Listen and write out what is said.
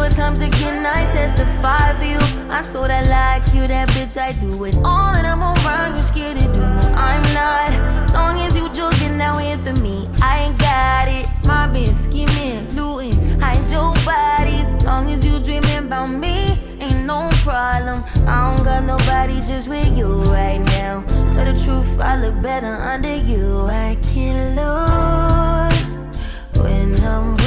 fewer times again I testify for you. I told I like you, that bitch I do it all, and I'm around you scared to do. I'm not, long as you joking now in for me, I ain't got it. Mobbing, scheming, looting, hide your bodies. Long as you dreaming about me, ain't no problem. I don't got nobody just with you right now. Tell the truth, I look better under you. I can't lose when I'm